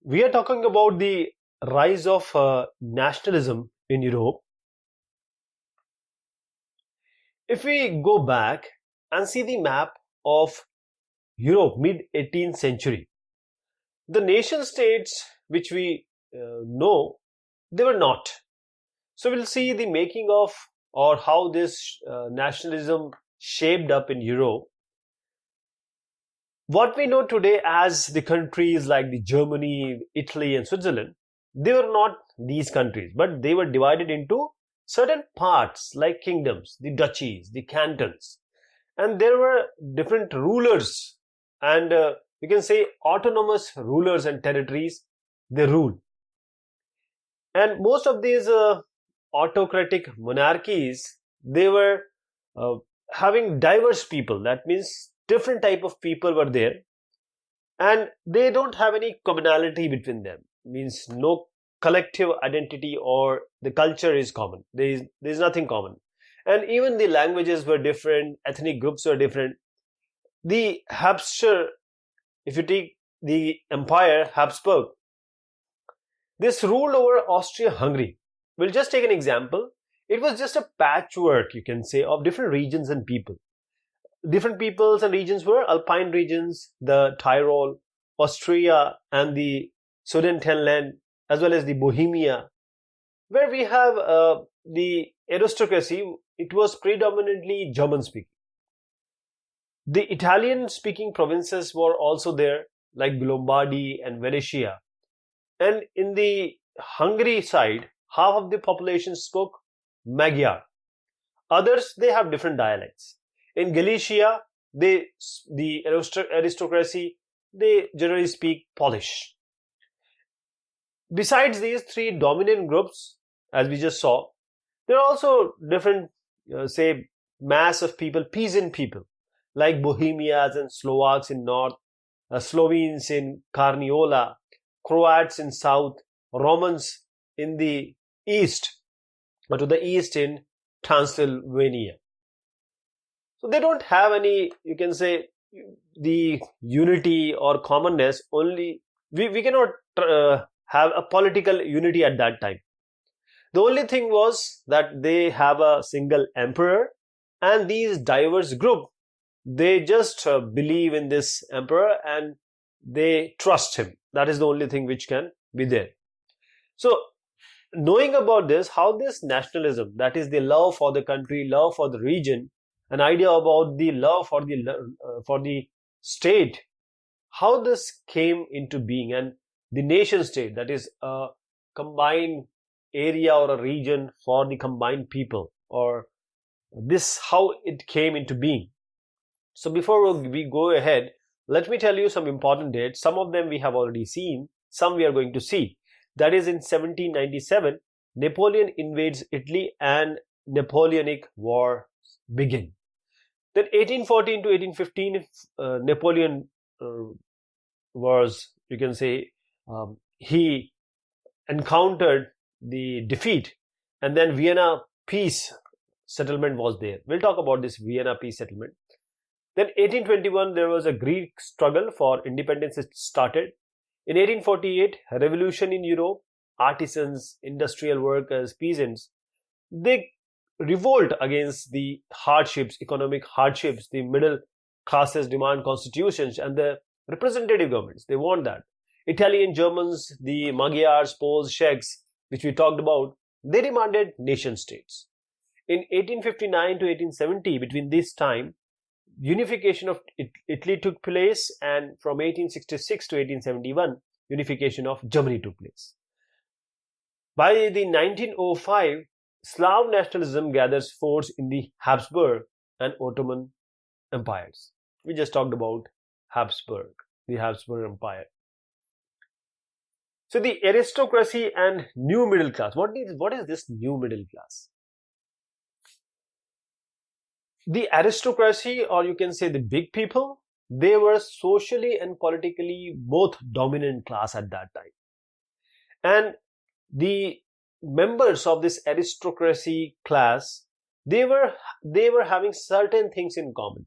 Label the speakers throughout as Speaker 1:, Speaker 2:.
Speaker 1: We are talking about the rise of nationalism in Europe. If we go back and see the map of Europe mid 18th century, the nation states which we know, they were not. So we'll see the making of or how this nationalism shaped up in Europe. What we know today as the countries like the Germany, Italy and Switzerland, they were not these countries, but they were divided into certain parts like kingdoms, the duchies, the cantons, and there were different rulers and you can say autonomous rulers and territories they rule. And most of these autocratic monarchies, they were uh, having diverse people. That means different type of people were there, and they don't have any commonality between them. Means no collective identity or the culture is common. There is nothing common, and even the languages were different, ethnic groups were different. The Habsburg, if you take the empire Habsburg, this ruled over Austria-Hungary. We'll just take an example. It was just a patchwork, you can say, of different regions and people. Different peoples and regions were Alpine regions, the Tyrol, Austria, and the Sudetenland, as well as the Bohemia, where we have the aristocracy. It was predominantly German-speaking. The Italian-speaking provinces were also there, like Lombardy and Venetia. And in the Hungary side, half of the population spoke Magyar. Others, they have different dialects. In Galicia, the aristocracy, they generally speak Polish. Besides these three dominant groups, as we just saw, there are also different, say, mass of people, peasant people, like Bohemians and Slovaks in north, Slovenes in Carniola, Croats in south, Romans in the east, or to the east in Transylvania. So they don't have any, you can say, the unity or commonness. Only we cannot have a political unity at that time. The only thing was that they have a single emperor, and these diverse group, they just believe in this emperor and they trust him. That is the only thing which can be there. So knowing about this, how this nationalism, that is the love for the country, love for the region, an idea about the love for the state, how this came into being, and the nation state, that is a combined area or a region for the combined people, or this how it came into being. So before we go ahead, let me tell you some important dates. Some of them we have already seen, some we are going to see. That is in 1797, Napoleon invades Italy and Napoleonic War begin. Then 1814 to 1815, Napoleon was, you can say, he encountered the defeat, and then Vienna peace settlement was there. We'll talk about this Vienna peace settlement. Then 1821, there was a Greek struggle for independence. It started. In 1848, a revolution in Europe. Artisans, industrial workers, peasants, they revolt against the hardships, economic hardships. The middle classes demand constitutions, and the representative governments, they want that. Italian, Germans, the Magyars, Poles, Czechs, which we talked about, they demanded nation states. In 1859 to 1870, between this time, unification of Italy took place, and from 1866 to 1871, unification of Germany took place. By the 1905, Slav nationalism gathers force in the Habsburg and Ottoman empires. We just talked about Habsburg, the Habsburg Empire. So the aristocracy and new middle class. What is this new middle class? The aristocracy, or you can say the big people, they were socially and politically both dominant class at that time. And the members of this aristocracy class, they were having certain things in common.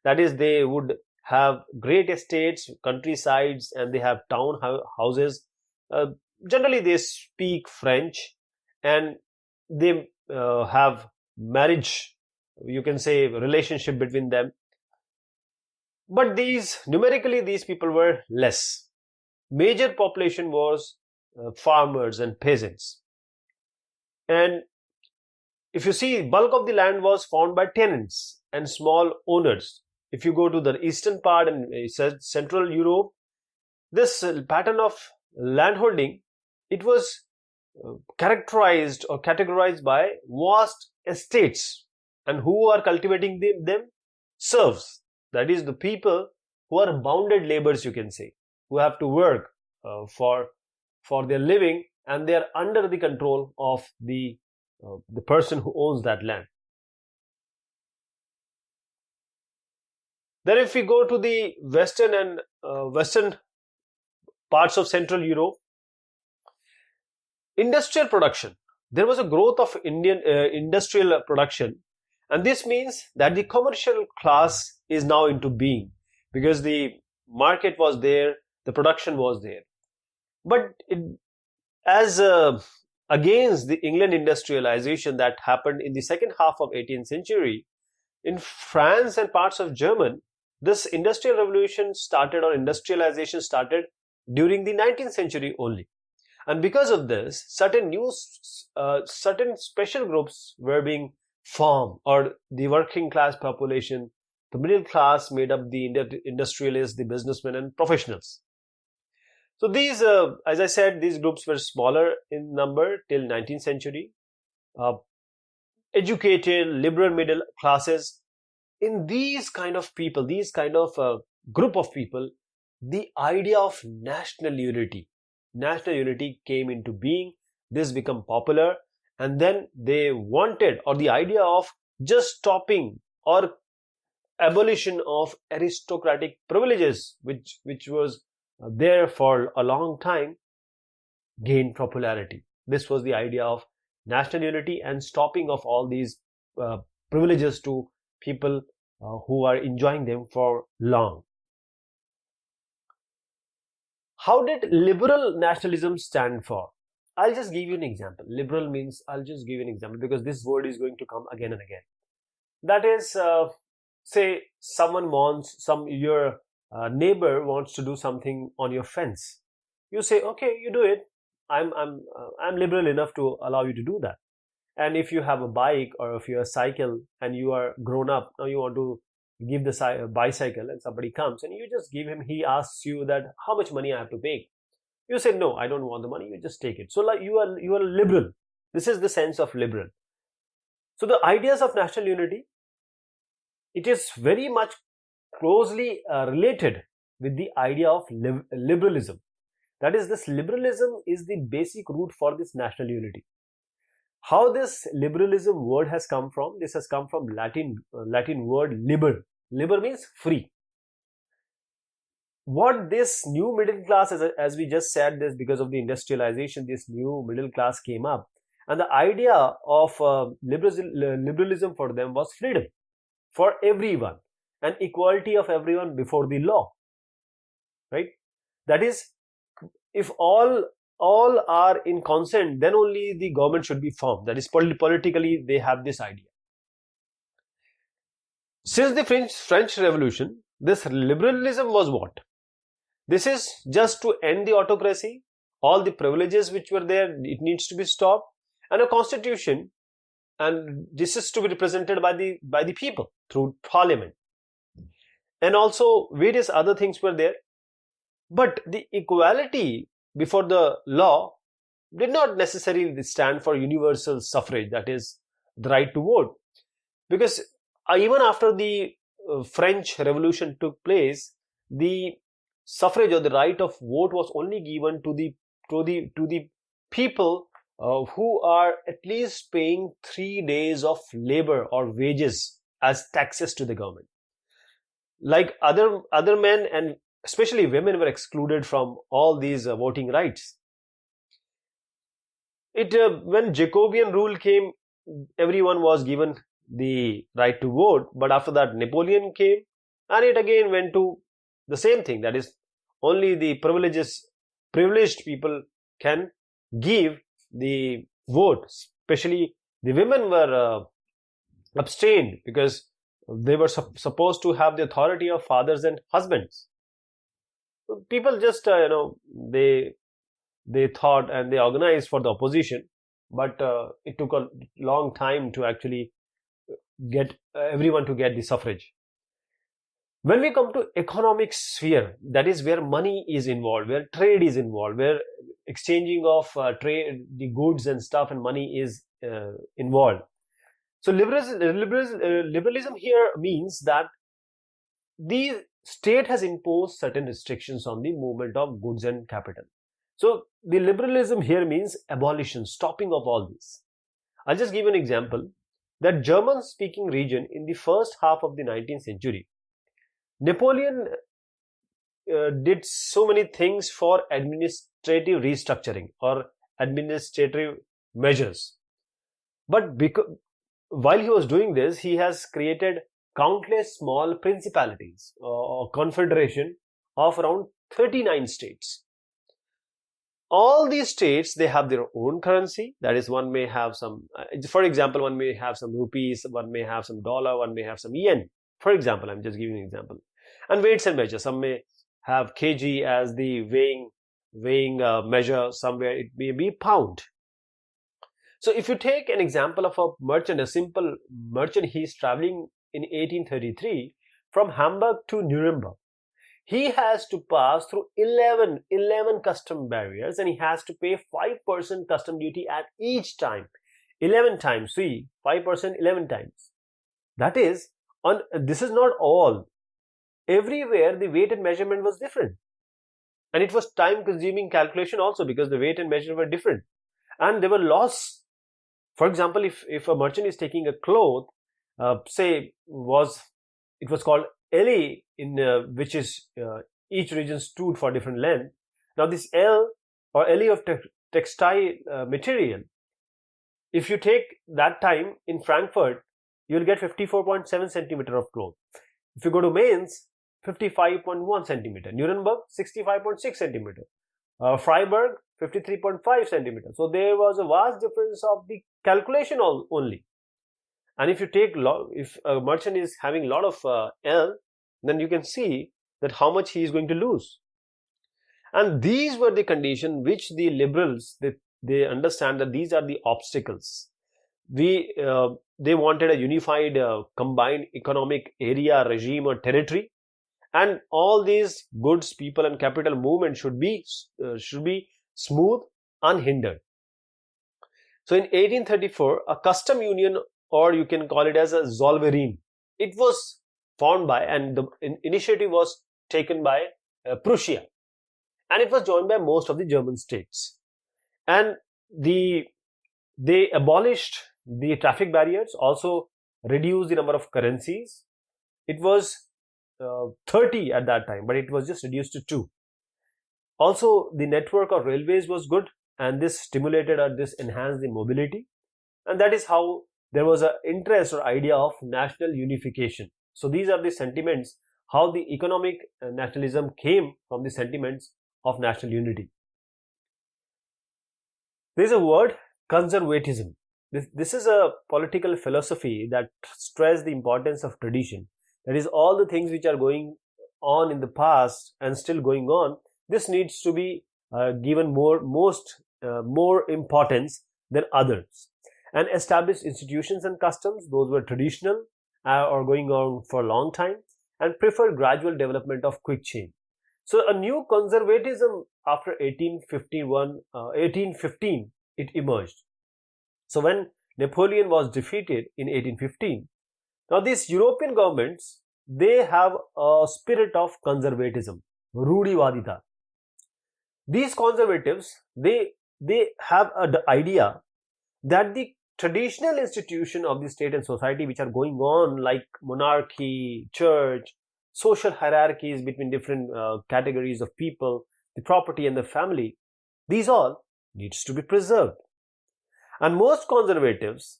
Speaker 1: That is, they would have great estates, countrysides, and they have town houses, uh, generally they speak French, and they have marriage, you can say, relationship between them. But numerically these people were less. Major population was farmers and peasants. And if you see, bulk of the land was found by tenants and small owners. If you go to the eastern part and Central Europe, this pattern of landholding, it was characterized or categorized by vast estates, and who are cultivating them? Serfs. That is the people who are bounded laborers, you can say, who have to work for their living, and they are under the control of the person who owns that land. Then if we go to the western parts of Central Europe, industrial production, there was a growth of Indian industrial production, and this means that the commercial class is now into being, because the market was there, the production was there. But as against the England industrialization that happened in the second half of 18th century, in France and parts of Germany, this industrial revolution started, or industrialization started, during the 19th century only. And because of this, certain special groups were being formed, or the working class population, the middle class made up the industrialists, the businessmen and professionals. So these, as I said, these groups were smaller in number till 19th century. Educated, liberal middle classes. In these kind of people, these kind of group of people, the idea of national unity came into being. This became popular, and then they wanted, or the idea of just stopping or abolition of aristocratic privileges, which was there for a long time, gained popularity. This was the idea of national unity and stopping of all these privileges to people who are enjoying them for long. How did liberal nationalism stand for? I'll just give you an example. Liberal means, I'll just give you an example because this word is going to come again and again. That is, say someone wants, your neighbor wants to do something on your fence. You say, okay, you do it. I'm liberal enough to allow you to do that. And if you have a bike, or if you have a cycle and you are grown up, now you want to give the bicycle, and somebody comes and you just give him, he asks you that how much money I have to pay. You say, no, I don't want the money, you just take it. So like you are liberal. This is the sense of liberal. So the ideas of national unity, it is very much closely related with the idea of liberalism. That is, this liberalism is the basic root for this national unity. How this liberalism word has come from? This has come from Latin word liber. Liber means free. What this new middle class, as we just said, this because of the industrialization, this new middle class came up, and the idea of liberalism for them was freedom for everyone and equality of everyone before the law. Right? That is, if all are in consent, then only the government should be formed. That is, politically they have this idea. Since the French Revolution, this liberalism was what? This is just to end the autocracy, all the privileges which were there, it needs to be stopped, and a constitution, and this is to be represented by the people through parliament. And also various other things were there. But the equality before the law did not necessarily stand for universal suffrage, that is, the right to vote. Because even after the French Revolution took place, the suffrage or the right of vote was only given to the people who are at least paying 3 days of labor or wages as taxes to the government. Like other men and especially women were excluded from all these voting rights. When Jacobean rule came, everyone was given the right to vote, but after that Napoleon came, and it again went to the same thing. That is, only the privileged people can give the vote. Especially the women were abstained because they were supposed to have the authority of fathers and husbands. So people just they thought and they organized for the opposition, but it took a long time to actually get everyone to get the suffrage. When we come to economic sphere, that is where money is involved, where trade is involved, where exchanging of trade, the goods and stuff and money is involved. So liberalism here means that the state has imposed certain restrictions on the movement of goods and capital. So the liberalism here means abolition, stopping of all this. I'll just give an example. That German-speaking region in the first half of the 19th century, Napoleon did so many things for administrative restructuring or administrative measures. But while he was doing this, he has created countless small principalities or confederation of around 39 states. All these states, they have their own currency. That is, one may have some, for example, one may have some rupees, one may have some dollar, one may have some yen. For example, I'm just giving an example. And weights and measures. Some may have kg as the weighing measure. Somewhere it may be pound. So if you take an example of a merchant, a simple merchant, he is traveling in 1833 from Hamburg to Nuremberg. He has to pass through 11 custom barriers, and he has to pay 5% custom duty at each time. 11 times. See, 5% 11 times. That is, this is not all. Everywhere the weight and measurement was different. And it was time consuming calculation also, because the weight and measurement were different. And there were laws. For example, if a merchant is taking a cloth, say it was called LE, in which is each region stood for different length. Now this L or LE of textile material, if you take that time in Frankfurt, you will get 54.7 centimeter of cloth. If you go to Mainz, 55.1 centimeter. Nuremberg, 65.6 centimeter. Freiburg, 53.5 centimeter. So there was a vast difference of the calculation only. And if you take, if a merchant is having a lot of L, then you can see that how much he is going to lose. And these were the conditions which the liberals, they understand that these are the obstacles. They wanted a unified, combined economic area, regime or territory. And all these goods, people and capital movement should be smooth, unhindered. So in 1834, a custom union, or you can call it as a Zollverein, it was formed by, and the initiative was taken by Prussia, and it was joined by most of the German states. And they abolished the traffic barriers, also reduced the number of currencies. It was 30 at that time, but it was just reduced to 2. Also, the network of railways was good, and this stimulated or this enhanced the mobility. And that is how there was an interest or idea of national unification. So these are the sentiments, how the economic nationalism came from the sentiments of national unity. There is a word, conservatism. This is a political philosophy that stresses the importance of tradition. That is, all the things which are going on in the past and still going on, this needs to be given more importance than others. And established institutions and customs, those were traditional or going on for a long time, and prefer gradual development of quick change. So a new conservatism after 1815, it emerged. So when Napoleon was defeated in 1815, now these European governments, they have a spirit of conservatism, Rudivadita. These conservatives, they have the idea that the traditional institution of the state and society which are going on, like monarchy, church, social hierarchies between different categories of people, the property and the family, these all needs to be preserved. And most conservatives,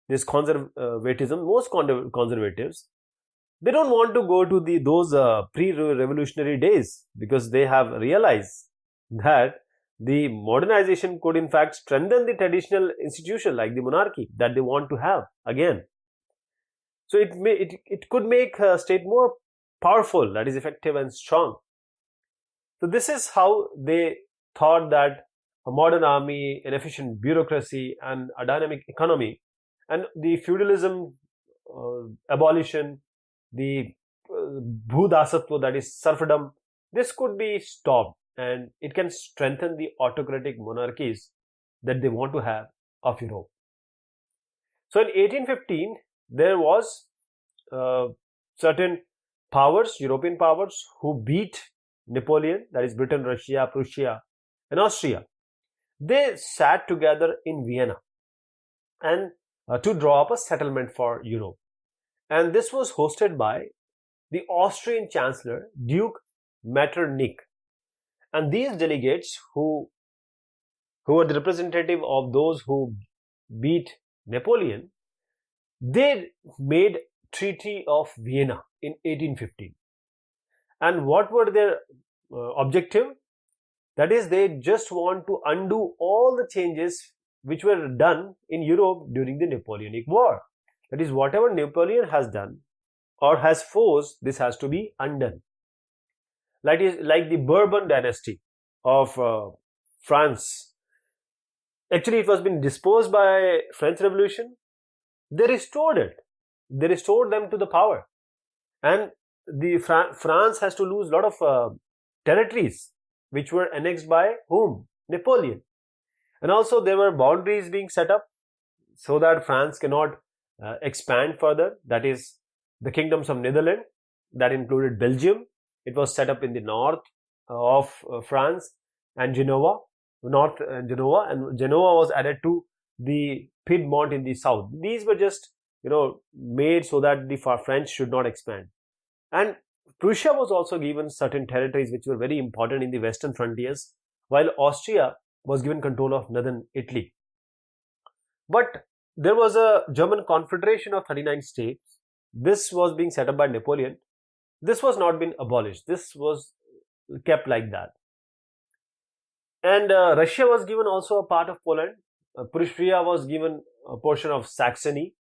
Speaker 1: most conservatives, they don't want to go to those pre-revolutionary days, because they have realized that the modernization could in fact strengthen the traditional institution like the monarchy that they want to have again. So it could make a state more powerful, that is effective and strong. So this is how they thought that a modern army, an efficient bureaucracy, and a dynamic economy, and the feudalism abolition, the bhudasatva, that is serfdom, this could be stopped, and it can strengthen the autocratic monarchies that they want to have of Europe. So in 1815, there was certain powers, European powers, who beat Napoleon, that is Britain, Russia, Prussia, and Austria. They sat together in Vienna and to draw up a settlement for Europe. And this was hosted by the Austrian Chancellor, Duke Metternich. And these delegates who were the representative of those who beat Napoleon, they made Treaty of Vienna in 1815. And what were their objective? That is, they just want to undo all the changes which were done in Europe during the Napoleonic War. That is, whatever Napoleon has done or has forced, this has to be undone. Like the Bourbon dynasty of France. Actually, it was been disposed by French Revolution. They restored it. They restored them to the power. And France has to lose a lot of territories which were annexed by whom? Napoleon. And also there were boundaries being set up so that France cannot expand further. That is the kingdoms of Netherlands, that included Belgium. It was set up in the north of France, and Genoa, and Genoa was added to the Piedmont in the south. These were just, made so that the French should not expand. And Prussia was also given certain territories which were very important in the western frontiers, while Austria was given control of northern Italy. But there was a German confederation of 39 states. This was being set up by Napoleon. This was not been abolished. This was kept like that. And Russia was given also a part of Poland. Prussia was given a portion of Saxony.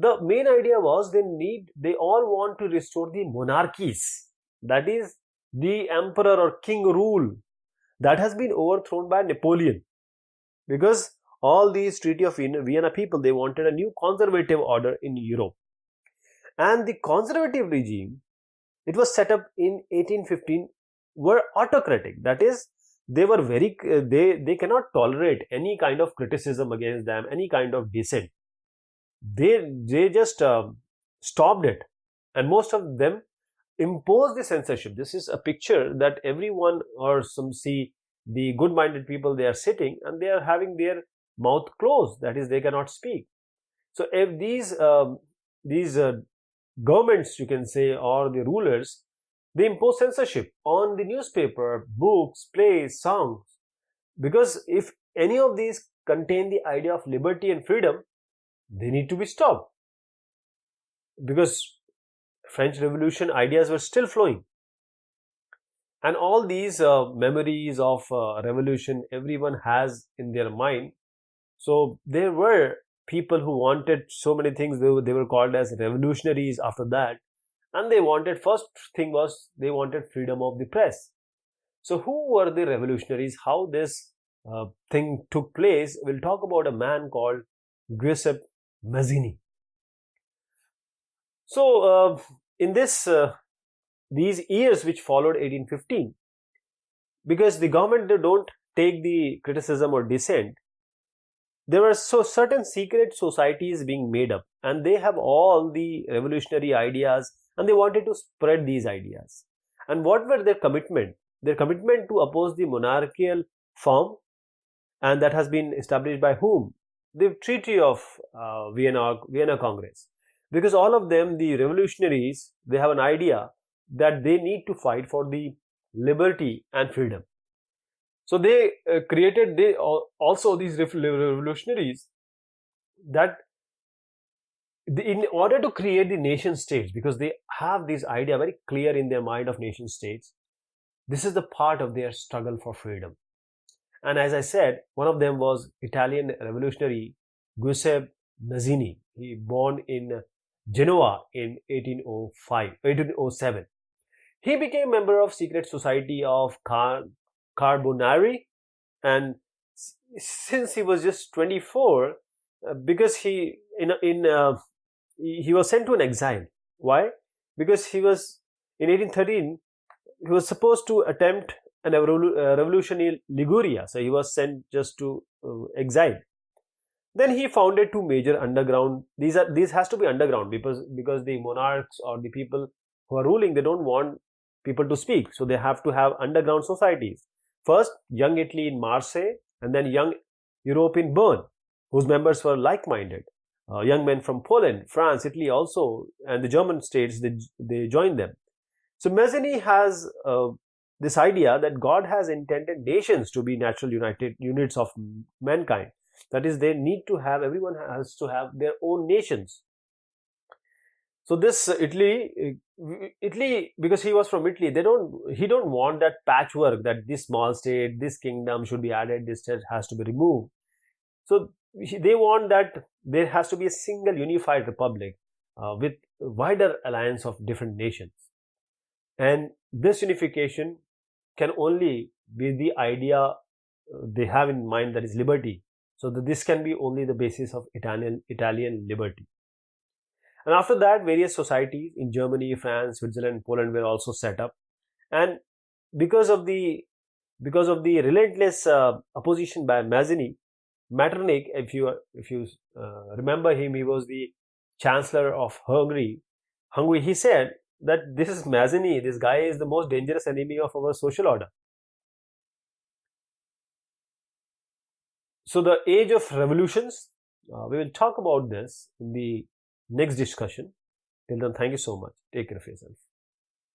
Speaker 1: The main idea was they all want to restore the monarchies. That is, the emperor or king rule that has been overthrown by Napoleon. Because all these Treaty of Vienna people, they wanted a new conservative order in Europe. And the conservative regime, it was set up in 1815, were autocratic. That is, they were they cannot tolerate any kind of criticism against them, any kind of dissent. They just stopped it, and most of them imposed the censorship. This is a picture that everyone or some see the good-minded people, they are sitting and they are having their mouth closed. That is, they cannot speak. So if these governments, you can say, or the rulers, they impose censorship on the newspaper, books, plays, songs, because if any of these contain the idea of liberty and freedom, they need to be stopped, because French Revolution ideas were still flowing. And all these memories of revolution everyone has in their mind. So there were people who wanted so many things. They were called as revolutionaries after that. And they wanted, first thing was, they wanted freedom of the press. So who were the revolutionaries? How this thing took place? We'll talk about a man called Giuseppe Mazzini. So in these years which followed 1815, because the government, they don't take the criticism or dissent, there were certain secret societies being made up, and they have all the revolutionary ideas, and they wanted to spread these ideas. And what were their commitment? Their commitment to oppose the monarchical form, and that has been established by whom? The Treaty of Vienna Congress. Because all of them, the revolutionaries, they have an idea that they need to fight for the liberty and freedom. So they created also these revolutionaries, that in order to create the nation states, because they have this idea very clear in their mind of nation states, this is the part of their struggle for freedom. And as I said, one of them was Italian revolutionary Giuseppe Mazzini. He born in Genoa in 1807. He became member of secret society of Carbonari, and since he was just 24, because he was sent to an exile. Why? Because he was in 1813 he was supposed to attempt an revolution in Liguria, so he was sent just to exile. Then he founded two major underground. These has to be underground because the monarchs or the people who are ruling, they don't want people to speak, so they have to have underground societies. First, Young Italy in Marseille, and then Young Europe in Bern, whose members were like-minded. Young men from Poland, France, Italy also, and the German states, they joined them. So Mazzini has this idea that God has intended nations to be natural united units of mankind. That is, everyone has to have their own nations. So this Italy, because he was from Italy, he don't want that patchwork that this small state, this kingdom should be added, this state has to be removed. So they want that there has to be a single unified republic with a wider alliance of different nations. And this unification can only be the idea they have in mind, that is liberty. So this can be only the basis of Italian liberty. And after that, various societies in Germany, France, Switzerland, Poland were also set up. And because of the relentless opposition by Mazzini, Metternich, if you remember him, he was the chancellor of Hungary. He said that this is Mazzini, this guy is the most dangerous enemy of our social order. So the age of revolutions, we will talk about this in the next discussion. Till then, thank you so much. Take care of yourself.